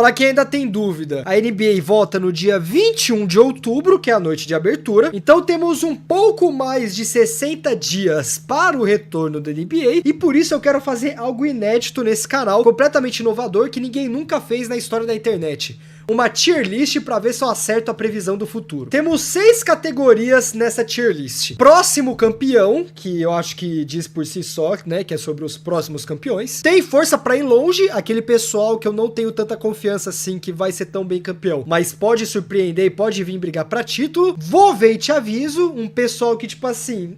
Pra quem ainda tem dúvida, a NBA volta no dia 21 de outubro, que é a noite de abertura. Então temos um pouco mais de 60 dias para o retorno da NBA. E por isso eu quero fazer algo inédito nesse canal, completamente inovador, que ninguém nunca fez na história da internet. Uma tier list para ver se eu acerto a previsão do futuro. Temos 6 categorias nessa tier list. Próximo campeão, que eu acho que diz por si só, né, que é sobre os próximos campeões. Tem força para ir longe, aquele pessoal que eu não tenho tanta confiança assim que vai ser tão bem campeão, mas pode surpreender e pode vir brigar para título. Vou ver e te aviso, um pessoal que tipo assim,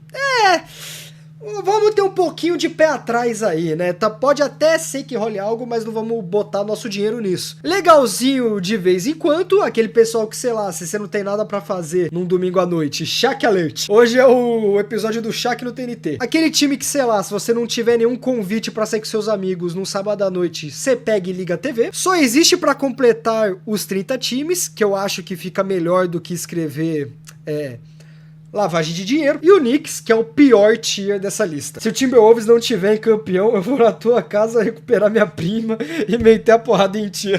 vamos ter um pouquinho de pé atrás aí, né? Pode até ser que role algo, mas não vamos botar nosso dinheiro nisso. Legalzinho de vez em quando, aquele pessoal que, sei lá, se você não tem nada pra fazer num domingo à noite, Shaq Alert. Hoje é o episódio do Shaq no TNT. Aquele time que, sei lá, se você não tiver nenhum convite pra sair com seus amigos num sábado à noite, você pega e liga a TV. Só existe pra completar os 30 times, que eu acho que fica melhor do que escrever, lavagem de dinheiro. E o Knicks, que é o pior tier dessa lista. Se o Timberwolves não tiver campeão, eu vou na tua casa recuperar minha prima e meter a porrada em ti.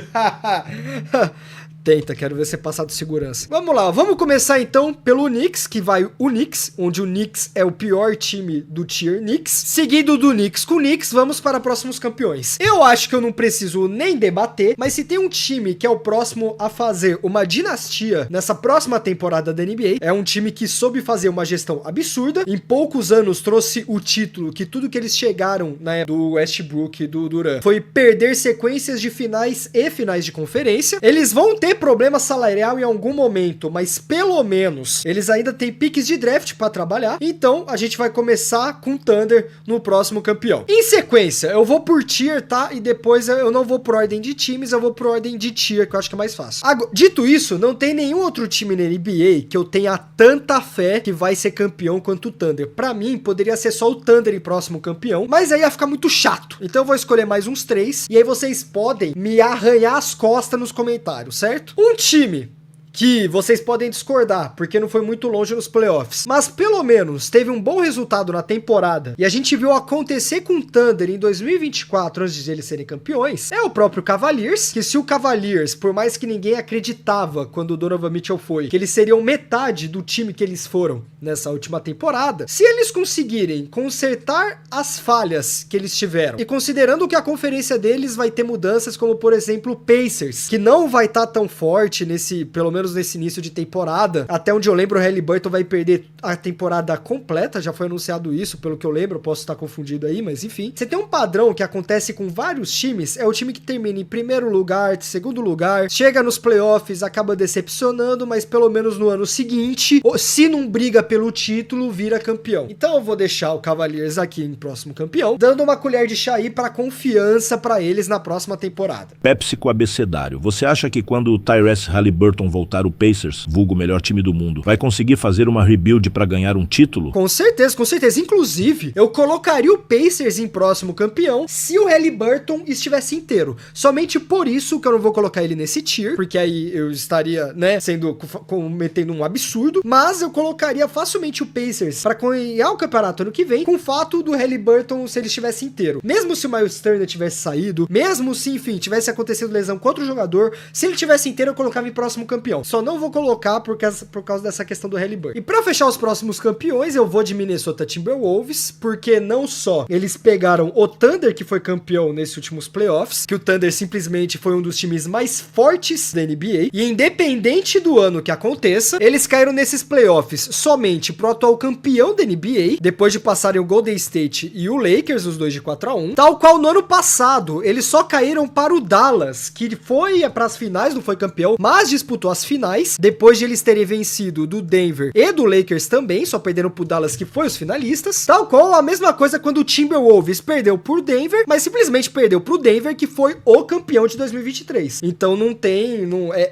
Tenta, quero ver você passar de segurança. Vamos lá, vamos começar então pelo Knicks, que vai o Knicks, onde o Knicks é o pior time do tier Knicks. Seguido do Knicks com o Knicks, vamos para próximos campeões. Eu acho que eu não preciso nem debater, mas se tem um time que é o próximo a fazer uma dinastia nessa próxima temporada da NBA, é um time que soube fazer uma gestão absurda, em poucos anos trouxe o título, que tudo que eles chegaram, né, do Westbrook e do Durant, foi perder sequências de finais e finais de conferência. Eles vão ter problema salarial em algum momento, mas pelo menos eles ainda têm piques de draft para trabalhar. Então a gente vai começar com o Thunder no próximo campeão. Em sequência, eu vou por tier, tá? E depois eu não vou por ordem de times, eu vou por ordem de tier, que eu acho que é mais fácil. Agora, dito isso, não tem nenhum outro time na NBA que eu tenha tanta fé que vai ser campeão quanto o Thunder. Pra mim, poderia ser só o Thunder em próximo campeão, mas aí ia ficar muito chato. Então eu vou escolher mais uns 3, e aí vocês podem me arranhar as costas nos comentários, certo? Um time que vocês podem discordar, porque não foi muito longe nos playoffs, mas pelo menos teve um bom resultado na temporada, e a gente viu acontecer com o Thunder em 2024, antes de eles serem campeões, é o próprio Cavaliers, que se o Cavaliers, por mais que ninguém acreditava quando o Donovan Mitchell foi, que eles seriam metade do time que eles foram nessa última temporada, se eles conseguirem consertar as falhas que eles tiveram, e considerando que a conferência deles vai ter mudanças, como por exemplo o Pacers, que não vai estar tão forte pelo menos nesse início de temporada, até onde eu lembro o Haliburton vai perder a temporada completa, já foi anunciado isso, pelo que eu lembro, eu posso estar confundido aí, mas enfim. Você tem um padrão que acontece com vários times, é o time que termina em primeiro lugar, segundo lugar, chega nos playoffs, acaba decepcionando, mas pelo menos no ano seguinte, se não briga pelo título, vira campeão. Então eu vou deixar o Cavaliers aqui em próximo campeão, dando uma colher de chá aí para confiança para eles na próxima temporada. Pepsi com abecedário. Você acha que quando o Tyrese Haliburton voltar, o Pacers, vulgo o melhor time do mundo, vai conseguir fazer uma rebuild pra ganhar um título? Com certeza, com certeza. Inclusive, eu colocaria o Pacers em próximo campeão se o Haliburton estivesse inteiro. Somente por isso que eu não vou colocar ele nesse tier, porque aí eu estaria, né, cometendo um absurdo, mas eu colocaria facilmente o Pacers pra ganhar o campeonato ano que vem, com o fato do Haliburton se ele estivesse inteiro. Mesmo se o Miles Turner tivesse saído, mesmo se, enfim, tivesse acontecido lesão contra o jogador, se ele tivesse inteiro, eu colocava em próximo campeão. Só não vou colocar por causa dessa questão do Haliburton. E pra fechar os próximos campeões, eu vou de Minnesota Timberwolves, porque não só eles pegaram o Thunder, que foi campeão nesses últimos playoffs, que o Thunder simplesmente foi um dos times mais fortes da NBA, e independente do ano que aconteça, eles caíram nesses playoffs somente pro atual campeão da NBA, depois de passarem o Golden State e o Lakers, os dois de 4-1, tal qual no ano passado, eles só caíram para o Dallas, que foi pras finais, não foi campeão, mas disputou as finais, depois de eles terem vencido do Denver e do Lakers também, só perderam pro Dallas, que foi os finalistas, tal qual a mesma coisa quando o Timberwolves perdeu por Denver, mas simplesmente perdeu pro Denver, que foi o campeão de 2023. Então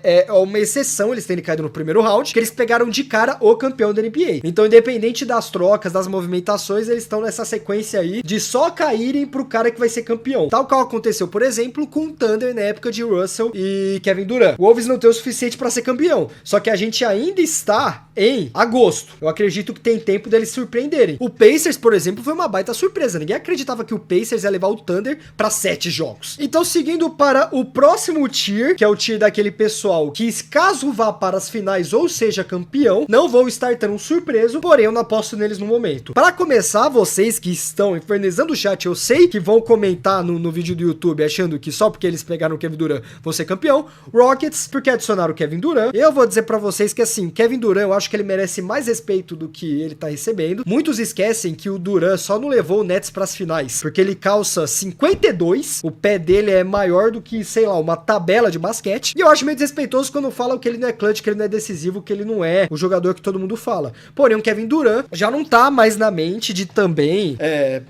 é uma exceção eles terem caído no primeiro round, que eles pegaram de cara o campeão da NBA. Então, independente das trocas, das movimentações, eles estão nessa sequência aí de só caírem pro cara que vai ser campeão. Tal qual aconteceu, por exemplo, com o Thunder na época de Russell e Kevin Durant. O Wolves não tem o suficiente pra ser campeão. Só que a gente ainda está em agosto. Eu acredito que tem tempo deles surpreenderem. O Pacers, por exemplo, foi uma baita surpresa. Ninguém acreditava que o Pacers ia levar o Thunder para 7 jogos. Então, seguindo para o próximo tier, que é o tier daquele pessoal que, caso vá para as finais ou seja campeão, não vão estar tão surpreso, porém eu não aposto neles no momento. Para começar, vocês que estão infernizando o chat, eu sei que vão comentar no vídeo do YouTube achando que só porque eles pegaram o Kevin Durant vão ser campeão. Rockets, porque adicionaram o Kevin Durant. Eu vou dizer para vocês que assim, Kevin Durant, eu acho que ele merece mais respeito do que ele tá recebendo. Muitos esquecem que o Durant só não levou o Nets pras finais, porque ele calça 52, o pé dele é maior do que, sei lá, uma tabela de basquete. E eu acho meio desrespeitoso quando falam que ele não é clutch, que ele não é decisivo, que ele não é o jogador que todo mundo fala. Porém, o Kevin Durant já não tá mais na mente de também...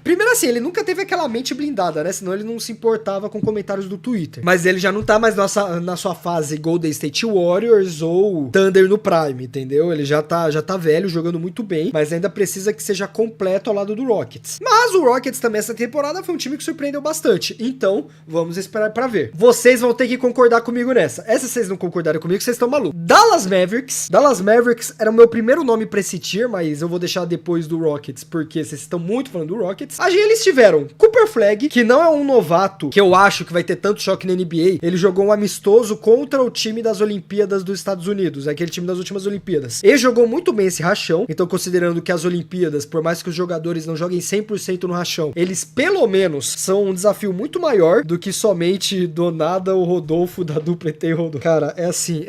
Primeiro assim, ele nunca teve aquela mente blindada, né? Senão ele não se importava com comentários do Twitter. Mas ele já não tá mais na sua fase Golden State Warriors ou Thunder no Prime, entendeu? Ele já tá velho, jogando muito bem, mas ainda precisa que seja completo ao lado do Rockets. Mas o Rockets também essa temporada foi um time que surpreendeu bastante, então vamos esperar pra ver. Vocês vão ter que concordar comigo nessa. Essa vocês não concordarem comigo, vocês estão malucos. Dallas Mavericks era o meu primeiro nome pra esse tier, mas eu vou deixar depois do Rockets, porque vocês estão muito falando do Rockets. Eles tiveram Cooper Flag, que não é um novato, que eu acho que vai ter tanto choque na NBA. Ele jogou um amistoso contra o time das Olimpíadas dos Estados Unidos, aquele time das últimas Olimpíadas. Ele jogou muito bem esse rachão, então considerando que as Olimpíadas, por mais que os jogadores não joguem 100% no rachão, eles pelo menos são um desafio muito maior do que somente do nada o Rodolfo da dupla ET e Rodolfo. Cara, é assim,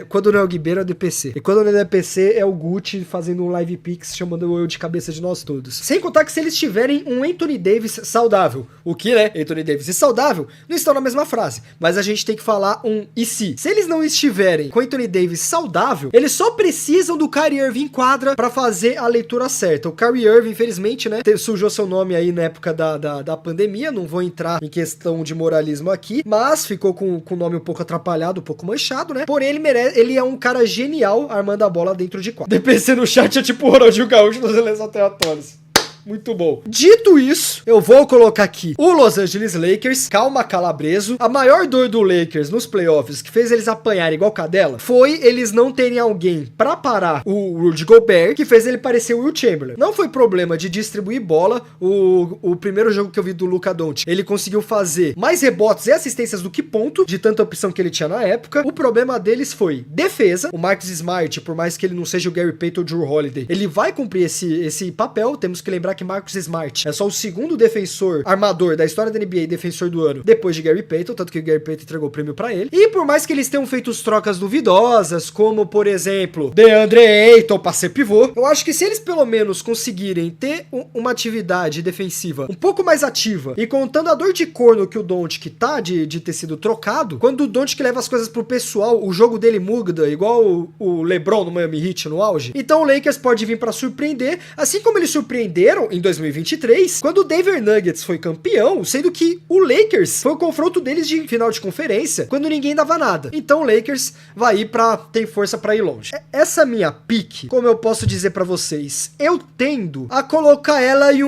quando não é o Guibeiro é o DPC. E quando não é o DPC é o Gucci fazendo um live pix chamando eu de cabeça de nós todos. Sem contar que se eles tiverem um Anthony Davis saudável, o que, né? Anthony Davis e saudável não estão na mesma frase, mas a gente tem que falar um e se. Se eles não estiverem com Anthony Davis saudável, eles só precisam do Kyrie Irving em quadra pra fazer a leitura certa. O Kyrie Irving, infelizmente, né, sujou seu nome aí na época da pandemia, não vou entrar em questão de moralismo aqui, mas ficou com o nome um pouco atrapalhado, um pouco manchado, né? Porém, ele é um cara genial armando a bola dentro de quadra. DPC no chat é tipo o Ronaldinho Gaúcho nos eleições aleatórios. Muito bom. Dito isso, eu vou colocar aqui o Los Angeles Lakers. Calma, Calabreso. A maior dor do Lakers nos playoffs, que fez eles apanharem igual cadela, foi eles não terem alguém pra parar o Rudy Gobert, que fez ele parecer o Will Chamberlain. Não foi problema de distribuir bola. O primeiro jogo que eu vi do Luka Doncic, ele conseguiu fazer mais rebotes e assistências do que ponto, de tanta opção que ele tinha na época. O problema deles foi defesa. O Marcus Smart, por mais que ele não seja o Gary Payton ou o Drew Holiday, ele vai cumprir esse papel. Temos que lembrar que Marcus Smart é só o segundo defensor armador da história da NBA, defensor do ano, depois de Gary Payton, tanto que o Gary Payton entregou o prêmio pra ele. E por mais que eles tenham feito trocas duvidosas, como por exemplo, DeAndre Ayton pra ser pivô, eu acho que se eles pelo menos conseguirem ter uma atividade defensiva um pouco mais ativa, e contando a dor de corno que o Doncic tá de ter sido trocado, quando o Doncic leva as coisas pro pessoal, o jogo dele muda, igual o LeBron no Miami Heat no auge. Então o Lakers pode vir pra surpreender, assim como eles surpreenderam em 2023, quando o Denver Nuggets foi campeão, sendo que o Lakers foi o confronto deles de final de conferência, quando ninguém dava nada. Então o Lakers vai ir tem força pra ir longe. Essa minha pique, como eu posso dizer pra vocês, eu tendo a colocar ela em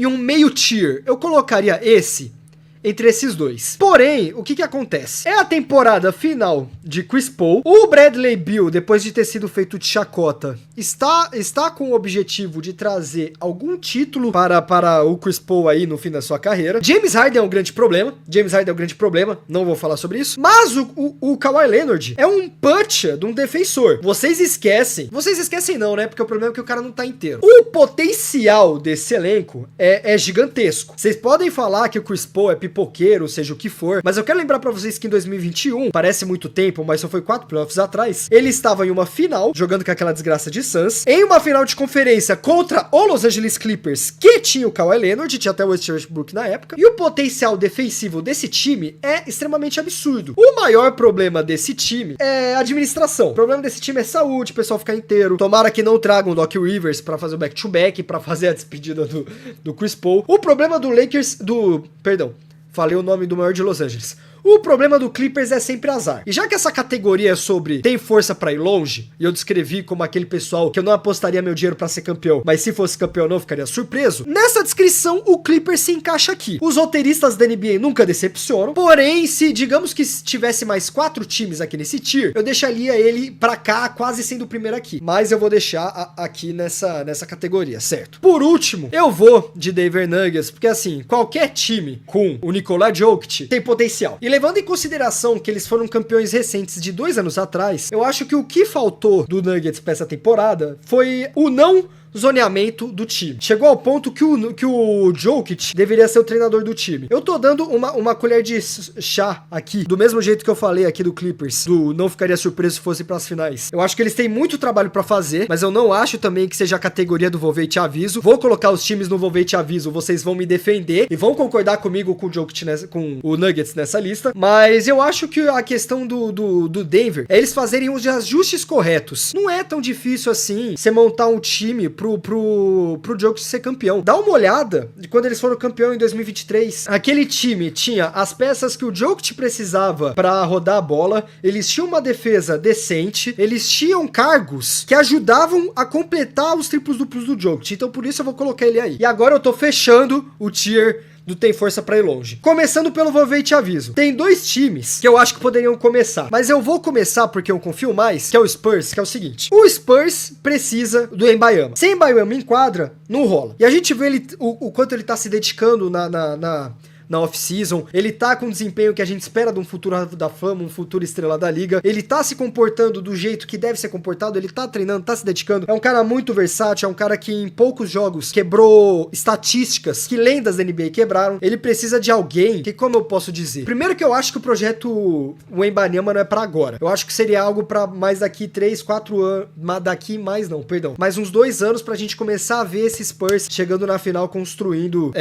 um meio tier. Eu colocaria esse entre esses dois. Porém, o que acontece? É a temporada final de Chris Paul. O Bradley Beal, depois de ter sido feito de chacota, está com o objetivo de trazer algum título para o Chris Paul aí no fim da sua carreira. James Harden é um grande problema. Não vou falar sobre isso. Mas o Kawhi Leonard é um puncher de um defensor. Vocês esquecem não, né? Porque o problema é que o cara não tá inteiro. O potencial desse elenco é gigantesco. Vocês podem falar que o Chris Paul é pipoqueiro, seja o que for, mas eu quero lembrar pra vocês que em 2021, parece muito tempo, mas só foi 4 playoffs atrás, ele estava em uma final, jogando com aquela desgraça de Suns, em uma final de conferência contra o Los Angeles Clippers, que tinha o Kawhi Leonard, tinha até o Westbrook na época, e o potencial defensivo desse time é extremamente absurdo. O maior problema desse time é a administração. O problema desse time é saúde, o pessoal ficar inteiro. Tomara que não tragam o Doc Rivers pra fazer o back-to-back, pra fazer a despedida do Chris Paul. O problema do Lakers, falei o nome do maior de Los Angeles. O problema do Clippers é sempre azar. E já que essa categoria é sobre tem força pra ir longe, e eu descrevi como aquele pessoal que eu não apostaria meu dinheiro pra ser campeão, mas se fosse campeão eu não ficaria surpreso, nessa descrição o Clippers se encaixa aqui. Os roteiristas da NBA nunca decepcionam, porém, se digamos que tivesse mais 4 times aqui nesse tier, eu deixaria ele pra cá, quase sendo o primeiro aqui. Mas eu vou deixar aqui nessa categoria, certo? Por último, eu vou de Denver Nuggets, porque assim, qualquer time com o Nikola Jokic tem potencial. E levando em consideração que eles foram campeões recentes de 2 anos atrás, eu acho que o que faltou do Nuggets pra essa temporada foi o não zoneamento do time. Chegou ao ponto que o Jokic deveria ser o treinador do time. Eu tô dando uma colher de chá aqui, do mesmo jeito que eu falei aqui do Clippers, do não ficaria surpreso se fosse pras finais. Eu acho que eles têm muito trabalho pra fazer, mas eu não acho também que seja a categoria do vou ver e te aviso. Vou colocar os times no vou ver e te aviso, vocês vão me defender e vão concordar comigo com o Jokic com o Nuggets nessa lista, mas eu acho que a questão do Denver é eles fazerem os ajustes corretos. Não é tão difícil assim você montar um time pro Jokic ser campeão. Dá uma olhada de quando eles foram campeão em 2023. Aquele time tinha as peças que o Jokic precisava pra rodar a bola, eles tinham uma defesa decente, eles tinham cargos que ajudavam a completar os triplos duplos do Jokic. Então por isso eu vou colocar ele aí. E agora eu tô fechando o tier do tem força pra ir longe. Começando pelo vou ver e te aviso. Tem 2 times que eu acho que poderiam começar, mas eu vou começar porque eu confio mais, que é o Spurs, que é o seguinte. O Spurs precisa do Wembanyama. Se Wembanyama enquadra, não rola. E a gente vê o quanto ele tá se dedicando na off-season, ele tá com o desempenho que a gente espera de um futuro da fama, um futuro estrela da liga, ele tá se comportando do jeito que deve ser comportado, ele tá treinando, tá se dedicando, é um cara muito versátil, é um cara que em poucos jogos quebrou estatísticas que lendas da NBA quebraram. Ele precisa de alguém que, como eu posso dizer, primeiro que eu acho que o projeto Wembanyama não é pra agora, eu acho que seria algo pra mais daqui 3, 4 anos, mais uns 2 anos pra gente começar a ver esse Spurs chegando na final, construindo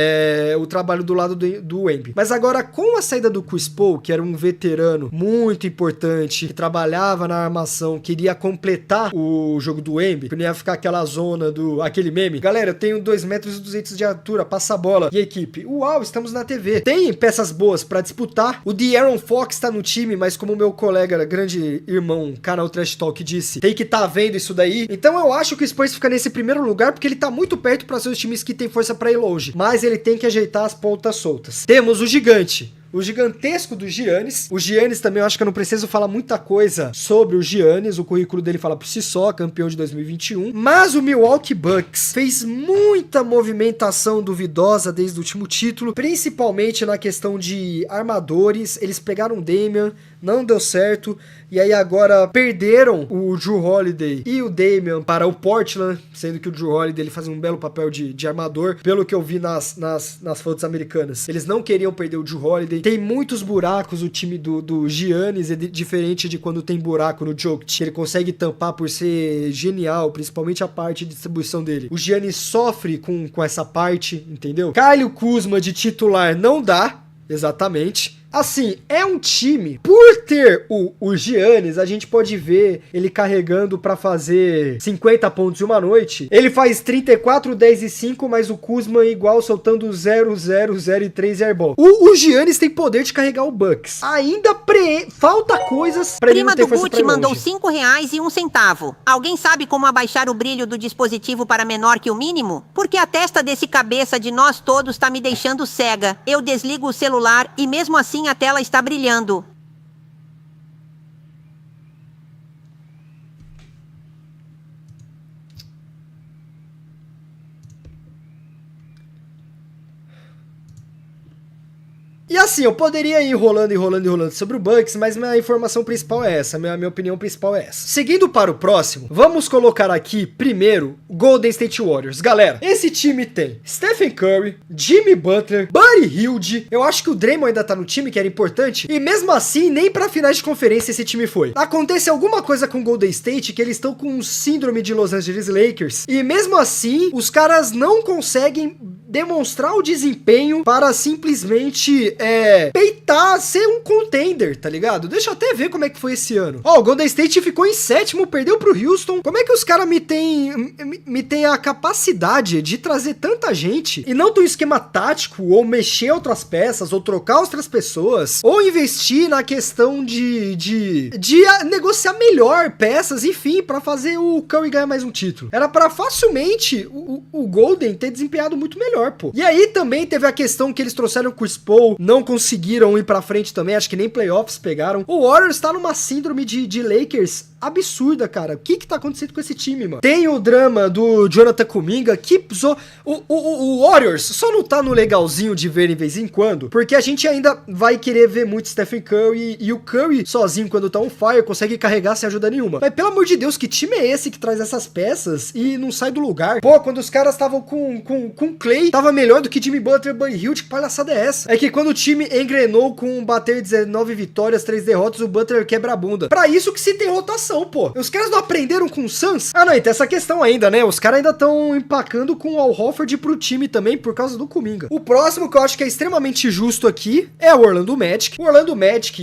o trabalho do lado do Wemby. Mas agora, com a saída do Chris Paul, que era um veterano muito importante, que trabalhava na armação, queria completar o jogo do Wemby, que não ia ficar aquela zona aquele meme. Galera, eu tenho 2,2 metros de altura, passa a bola. E a equipe, uau, estamos na TV. Tem peças boas pra disputar. O De'Aaron Fox tá no time, mas como meu colega, grande irmão, canal Trash Talk disse, tem que tá vendo isso daí. Então eu acho que o Spurs fica nesse primeiro lugar, porque ele tá muito perto pra ser os times que tem força pra ir longe. Mas ele tem que ajeitar as pontas soltas. Temos o gigante. O gigantesco do Giannis. O Giannis também, eu acho que eu não preciso falar muita coisa sobre o Giannis. O currículo dele fala por si só, campeão de 2021. Mas o Milwaukee Bucks fez muita movimentação duvidosa desde o último título, principalmente na questão de armadores. Eles pegaram o Damian, não deu certo. E aí agora perderam o Jrue Holiday e o Damian para o Portland, sendo que o Jrue Holiday ele fazia um belo papel de armador, pelo que eu vi nas fotos americanas. Eles não queriam perder o Jrue Holiday. Tem muitos buracos o time do Giannis, é diferente de quando tem buraco no Jokic. Ele consegue tampar por ser genial, principalmente a parte de distribuição dele. O Giannis sofre com essa parte, entendeu? Kyle Kuzma de titular não dá, exatamente. Assim, é um time, por ter o Giannis, a gente pode ver ele carregando pra fazer 50 pontos em uma noite. Ele faz 34, 10 e 5, mas o Kuzma igual, soltando 0, 0, 0 e 3 airball. O Giannis tem poder de carregar o Bucks. Ainda falta coisas pra ele não ter força pra ir longe. Prima do Gucci mandou R$5,01. Alguém sabe como abaixar o brilho do dispositivo para menor que o mínimo? Porque a testa desse cabeça de nós todos tá me deixando cega. Eu desligo o celular e mesmo assim a tela está brilhando. E assim, eu poderia ir enrolando sobre o Bucks, mas minha informação principal é essa, minha opinião principal é essa. Seguindo para o próximo, vamos colocar aqui primeiro Golden State Warriors. Galera, esse time tem Stephen Curry, Jimmy Butler, Buddy Hield, eu acho que o Draymond ainda tá no time, que era importante, e mesmo assim, nem pra finais de conferência esse time foi. Acontece alguma coisa com o Golden State, que eles estão com um síndrome de Los Angeles Lakers, e mesmo assim, os caras não conseguem demonstrar o desempenho para simplesmente peitar, ser um contender, tá ligado? Deixa eu até ver como é que foi esse ano. Ó, o Golden State ficou em 7º, perdeu pro Houston. Como é que os caras me tem a capacidade de trazer tanta gente e não ter um esquema tático, ou mexer outras peças, ou trocar outras pessoas, ou investir na questão de negociar melhor peças, enfim, pra fazer o Curry ganhar mais um título. Era pra facilmente o Golden ter desempenhado muito melhor, pô. E aí também teve a questão que eles trouxeram o Chris Paul, não conseguiram ir pra frente também, acho que nem playoffs pegaram. O Warriors tá numa síndrome de Lakers absurda, cara. O que tá acontecendo com esse time, mano? Tem o drama do Jonathan Kuminga, que o Warriors só não tá no legalzinho de ver em vez em quando, porque a gente ainda vai querer ver muito Stephen Curry, e o Curry sozinho, quando tá on fire, consegue carregar sem ajuda nenhuma. Mas pelo amor de Deus, que time é esse que traz essas peças e não sai do lugar? Pô, quando os caras estavam com Clay, tava melhor do que Jimmy Butler, Buddy Hield, que palhaçada é essa? É que quando o time engrenou com bater 19 vitórias, 3 derrotas, o Butler quebra a bunda. Pra isso que se tem rotação, pô. Os caras não aprenderam com o Suns? Ah, não, e tem essa questão ainda, né? Os caras ainda estão empacando com o Al Horford pro time também, por causa do Kuminga. O próximo que eu acho que é extremamente justo aqui é o Orlando Magic. O Orlando Magic,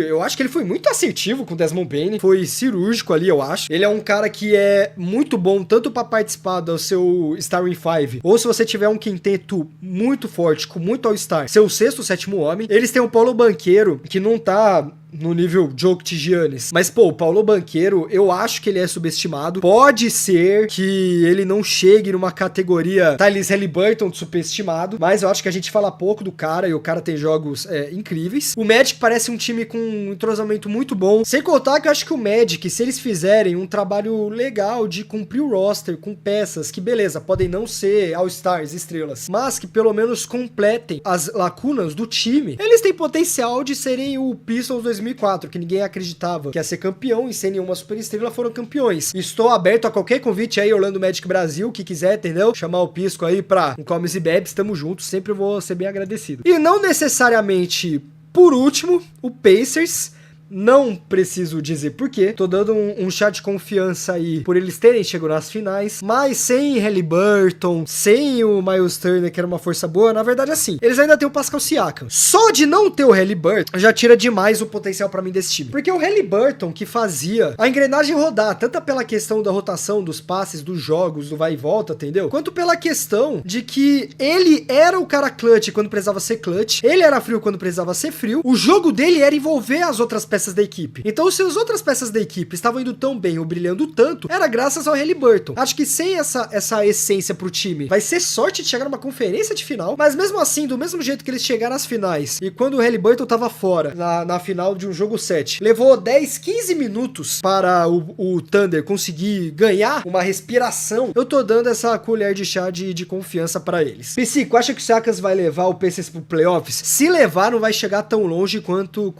eu acho que ele foi muito assertivo com o Desmond Bane, foi cirúrgico ali, eu acho. Ele é um cara que é muito bom, tanto pra participar do seu Starting Five, ou se você tiver um quinteto muito forte, com muito All-Star, ser o 6º, 7º homem. Eles têm o Paulo Banchero, que não tá no nível Jokic Giannis. Mas, pô, o Paulo Banchero, eu acho que ele é subestimado. Pode ser que ele não chegue numa categoria Tyrese Haliburton de superestimado, mas eu acho que a gente fala pouco do cara, e o cara tem jogos incríveis. O Magic parece um time com um entrosamento muito bom. Sem contar que eu acho que o Magic, se eles fizerem um trabalho legal de cumprir o roster com peças que, beleza, podem não ser All-Stars, estrelas, mas que pelo menos completem as lacunas do time, eles têm potencial de serem o Pistons 2004, que ninguém acreditava que ia ser campeão, e sem nenhuma superestrela foram campeões. Estou aberto a qualquer convite aí, Orlando Magic Brasil, que quiser, entendeu? Chamar o Pisco aí pra um Comes e Bebes, tamo junto, sempre vou ser bem agradecido. E não necessariamente, por último, o Pacers. Não preciso dizer porquê, tô dando um chá de confiança aí por eles terem chegado nas finais, mas sem Haliburton, sem o Miles Turner, que era uma força boa, na verdade assim, eles ainda têm o Pascal Siakam. Só de não ter o Haliburton já tira demais o potencial pra mim desse time, porque o Haliburton que fazia a engrenagem rodar, tanto pela questão da rotação, dos passes, dos jogos, do vai e volta, entendeu? Quanto pela questão de que ele era o cara clutch quando precisava ser clutch, ele era frio quando precisava ser frio, o jogo dele era envolver as outras peças da equipe. Então, se as outras peças da equipe estavam indo tão bem ou brilhando tanto, era graças ao Haliburton. Acho que sem essa essência pro time, vai ser sorte de chegar numa conferência de final, mas mesmo assim, do mesmo jeito que eles chegaram às finais, e quando o Haliburton tava fora, na final de um jogo 7, levou 10, 15 minutos para o Thunder conseguir ganhar uma respiração, eu tô dando essa colher de chá de confiança para eles. Psico, acha que o Siakam vai levar o Pacers pro playoffs? Se levar, não vai chegar tão longe quanto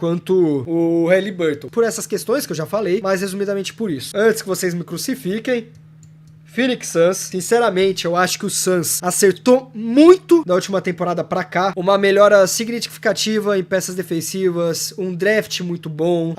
o Haliburton. Por essas questões que eu já falei, mas resumidamente por isso. Antes que vocês me crucifiquem, Phoenix Suns, sinceramente, eu acho que o Suns acertou muito da última temporada pra cá, uma melhora significativa em peças defensivas, um draft muito bom,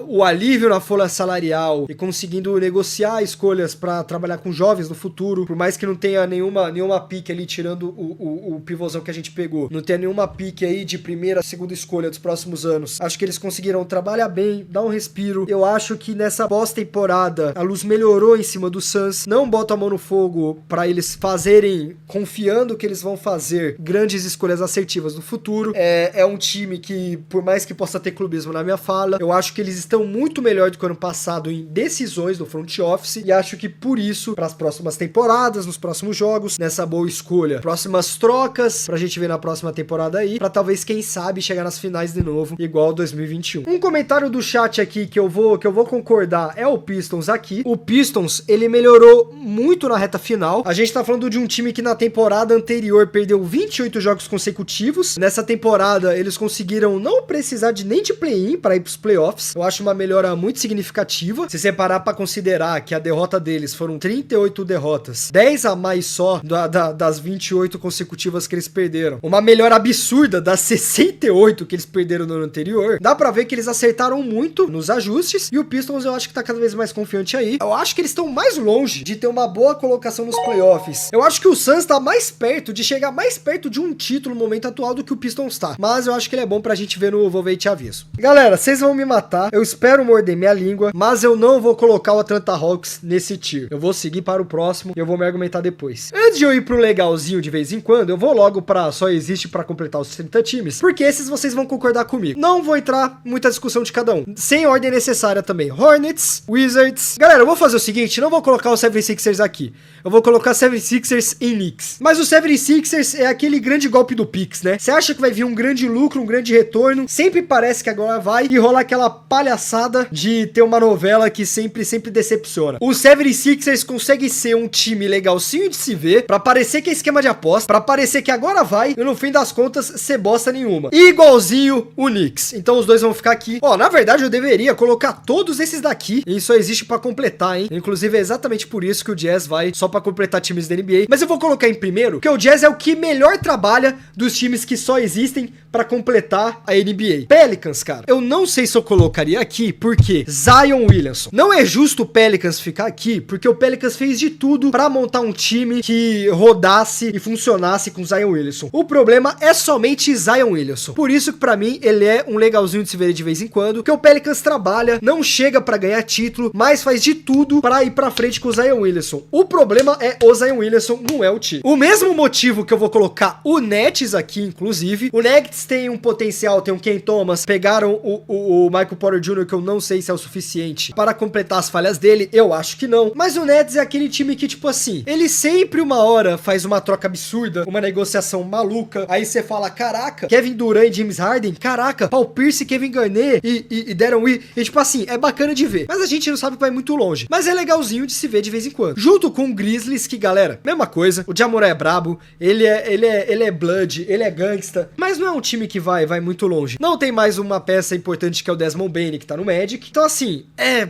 o alívio na folha salarial e conseguindo negociar escolhas pra trabalhar com jovens no futuro, por mais que não tenha nenhuma pique ali, tirando o pivôzão que a gente pegou, não tenha nenhuma pique aí de primeira, segunda escolha dos próximos anos. Acho que eles conseguiram trabalhar bem, dar um respiro. Eu acho que nessa pós-temporada a luz melhorou em cima do Suns, não bota a mão no fogo pra eles fazerem, confiando que eles vão fazer grandes escolhas assertivas no futuro. É um time que, por mais que possa ter clubismo na minha fala, eu acho que eles estão muito melhor do que o ano passado em decisões do front office, e acho que por isso, para as próximas temporadas, nos próximos jogos, nessa boa escolha, próximas trocas pra gente ver na próxima temporada aí, pra talvez, quem sabe, chegar nas finais de novo, igual 2021. Um comentário do chat aqui que eu vou concordar é o Pistons aqui. O Pistons, ele melhorou muito na reta final. A gente tá falando de um time que na temporada anterior perdeu 28 jogos consecutivos. Nessa temporada, eles conseguiram não precisar nem de play-in para ir pros playoffs. Eu acho uma melhora muito significativa. Se você parar pra considerar que a derrota deles foram 38 derrotas, 10 a mais só das 28 consecutivas que eles perderam. Uma melhora absurda das 68 que eles perderam no ano anterior. Dá pra ver que eles acertaram muito nos ajustes, e o Pistons eu acho que tá cada vez mais confiante aí. Eu acho que eles estão mais longe de ter uma boa colocação nos playoffs. Eu acho que o Suns tá mais perto de chegar mais perto de um título no momento atual do que o Pistons tá. Mas eu acho que ele é bom pra gente ver no Vou Ver e Te Aviso. Galera, vocês vão me matar. Eu espero morder minha língua, mas eu não vou colocar o Atlanta Hawks nesse tier. Eu vou seguir para o próximo e eu vou me argumentar depois. Antes de eu ir pro legalzinho de vez em quando, eu vou logo pra só existe pra completar os 30 times, porque esses vocês vão concordar comigo. Não vou entrar muita discussão de cada um. Sem ordem necessária também. Hornets, Wizards. Galera, eu vou fazer o seguinte, não vou colocar o 76ers aqui. Eu vou colocar 76ers em Knicks. Mas o 76ers é aquele grande golpe do Pix, né? Você acha que vai vir um grande lucro, um grande retorno, sempre parece que agora vai e rola aquela palhaçada de ter uma novela que sempre decepciona. O 76ers consegue ser um time legalzinho de se ver, pra parecer que é esquema de aposta, pra parecer que agora vai e no fim das contas ser bosta nenhuma. Igualzinho o Knicks. Então os dois vão ficar aqui. Ó, na verdade eu deveria colocar todos esses daqui e só existe pra completar, hein? Inclusive é exatamente por isso que o Jazz vai só pra completar times da NBA. Mas eu vou colocar em primeiro, porque o Jazz é o que melhor trabalha dos times que só existem pra completar a NBA. Pelicans, cara, eu não sei se eu colocaria aqui, porque Zion Williamson. Não é justo o Pelicans ficar aqui, porque o Pelicans fez de tudo pra montar um time que rodasse e funcionasse com Zion Williamson. O problema é somente Zion Williamson. Por isso que pra mim ele é um legalzinho de se ver de vez em quando, que o Pelicans trabalha, não chega pra ganhar título, mas faz de tudo pra ir pra frente com o Zion Williamson. O problema é o Zion Williamson, não é o time. O mesmo motivo que eu vou colocar o Nets aqui, inclusive. O Nets tem um potencial, tem um Ken Thomas, pegaram o Michael Porter Jr., que eu não sei se é o suficiente para completar as falhas dele, eu acho que não. Mas o Nets é aquele time que, tipo assim, ele sempre uma hora faz uma troca absurda, uma negociação maluca, aí você fala, caraca, Kevin Durant e James Harden, caraca, Paul Pierce, Kevin Garnett e Darren Wee, e tipo assim, é bacana de ver, mas a gente não sabe que vai muito longe, mas é legalzinho de se ver de vez em quando. Junto com o Grizzlies, que galera, mesma coisa, o Ja Morant é brabo, ele é blood, ele é gangsta, mas não é um time que vai muito longe. Não tem mais uma peça importante que é o Desmond Bane, que tá no Magic, então assim, é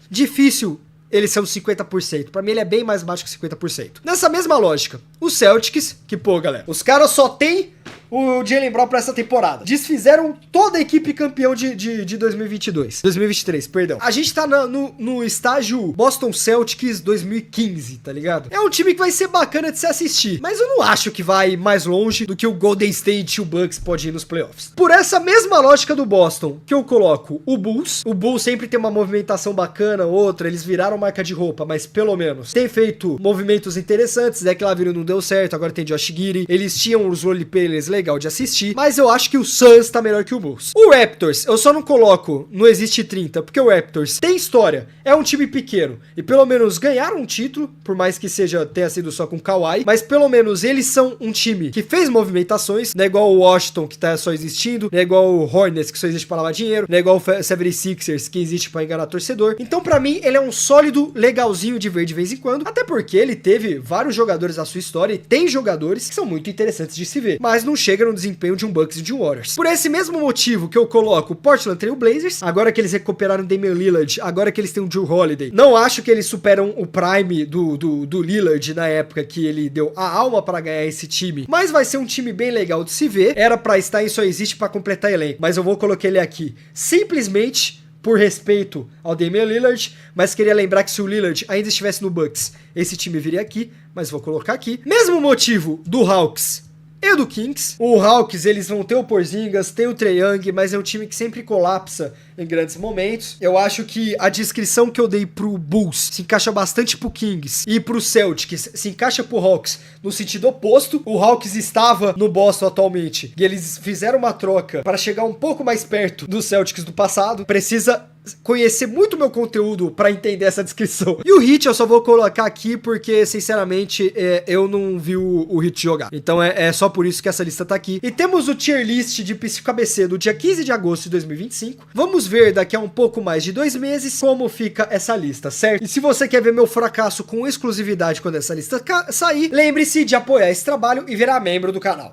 difícil ele ser uns 50%. Pra mim ele é bem mais baixo que 50%. Nessa mesma lógica, os Celtics, que pô, galera, os caras só tem o Jaylen Brown pra essa temporada. Desfizeram toda a equipe campeão de 2023, perdão. A gente tá no estágio Boston Celtics 2015, tá ligado? É um time que vai ser bacana de se assistir, mas eu não acho que vai mais longe do que o Golden State e o Bucks pode ir nos playoffs. Por essa mesma lógica do Boston, que eu coloco o Bulls. O Bulls sempre tem uma movimentação bacana, outra, eles viraram marca de roupa, mas pelo menos tem feito movimentos interessantes. Zach LaVine não deu certo, agora tem Josh Giddey. Eles tinham os roleplayers legal de assistir, mas eu acho que o Suns tá melhor que o Bulls. O Raptors, eu só não coloco no Existe 30, porque o Raptors tem história, é um time pequeno, e pelo menos ganharam um título, por mais que tenha sido só com Kawhi, mas pelo menos eles são um time que fez movimentações, não é igual o Washington, que tá só existindo, não é igual o Hornets, que só existe pra lavar dinheiro, não é igual o 76ers, que existe pra enganar torcedor. Então pra mim, ele é um sólido, legalzinho de ver de vez em quando, até porque ele teve vários jogadores da sua história, e tem jogadores que são muito interessantes de se ver, mas não chega no desempenho de um Bucks e de um Warriors. Por esse mesmo motivo que eu coloco o Portland Trail Blazers, agora que eles recuperaram o Damian Lillard, agora que eles têm o Jrue Holiday, não acho que eles superam o prime do Lillard na época que ele deu a alma para ganhar esse time, mas vai ser um time bem legal de se ver. Era pra estar em Só Existe para completar elenco, mas eu vou colocar ele aqui simplesmente por respeito ao Damian Lillard, mas queria lembrar que se o Lillard ainda estivesse no Bucks, esse time viria aqui, mas vou colocar aqui. Mesmo motivo do Hawks e do Kings. O Hawks, eles vão ter o Porzingis, tem o Trae Young, mas é um time que sempre colapsa em grandes momentos. Eu acho que a descrição que eu dei pro Bulls se encaixa bastante pro Kings e pro Celtics se encaixa pro Hawks no sentido oposto. O Hawks estava no Boston atualmente e eles fizeram uma troca para chegar um pouco mais perto dos Celtics do passado. Precisa conhecer muito meu conteúdo pra entender essa descrição. E o Heat eu só vou colocar aqui porque, sinceramente, eu não vi o Heat jogar. Então é só por isso que essa lista tá aqui. E temos o tier list de Psico ABC do dia 15 de agosto de 2025. Vamos ver daqui a um pouco mais de 2 meses como fica essa lista, certo? E se você quer ver meu fracasso com exclusividade quando essa lista sair, lembre-se de apoiar esse trabalho e virar membro do canal.